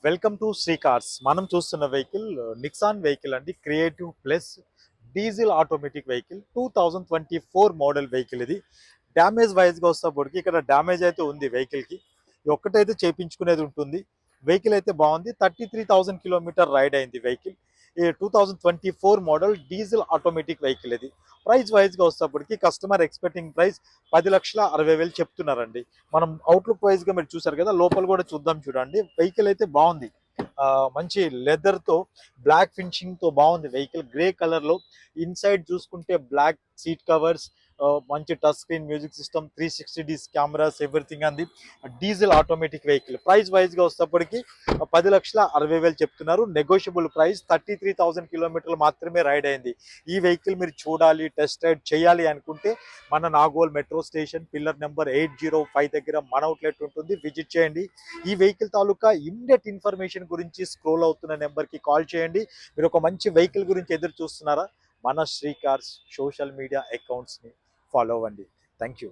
Welcome to Shri cars. మనం చూస్తున్న vehicle నిక్సాన్ vehicle అండి. Creative plus diesel automatic vehicle 2024 model vehicle. ఇది డ్యామేజ్ వైజ్గా వస్తేప్పటికి ఇక్కడ డ్యామేజ్ అయితే ఉంది వెహికల్కి. ఒక్కటైతే చేయించుకునేది ఉంటుంది. వెహికల్ అయితే బాగుంది. 33,000 కిలోమీటర్ రైడ్ అయింది వెహికల్. ఈ 2024 మోడల్ డీజిల్ ఆటోమేటిక్ వెహికల్. ఇది ప్రైస్ వైజ్గా వస్తేప్పటికి కస్టమర్ ఎక్స్పెక్టింగ్ ప్రైస్ 10,60,000 చెప్తున్నారండి. మనం అవుట్లుక్ వైజ్గా మీరు చూసారు కదా, లోపల కూడా చూద్దాం. చూడండి, వెహికల్ అయితే బాగుంది. మంచి లెదర్ తో బ్లాక్ ఫినిషింగ్ తో బాగుంది వెహికల్. గ్రే కలర్ లో ఇన్సైడ్ చూసుకుంటే బ్లాక్ సీట్ కవర్స్, మంచి touch screen music system, 360 cameras, everything అంది. Diesel automatic vehicle. Price wise గా వస్తేప్పటికి 10,60,000 చెప్తున్నారు. Negotiable price. 33,000 కిలోమీటర్లు మాత్రమే రైడ్ అయింది. ఈ వెహికల్ మీరు చూడాలి, టెస్ట్ రైడ్ చేయాలి అనుకుంటే మన Nagole metro station pillar number 805 దగ్గర మన అవుట్లెట్ ఉంటుంది. విజిట్ చేయండి. ఈ వెహికల్ తాలూకా ఇమ్మీడియట్ ఇన్ఫర్మేషన్ గురించి స్క్రోల్ అవుతున్న నెంబర్కి కాల్ చేయండి. మీరు ఒక మంచి వెహికల్ గురించి ఎదురు చూస్తున్నారా? మన శ్రీ కార్స్ సోషల్ మీడియా అకౌంట్స్ని ఫాలో అవ్వండి. Thank you.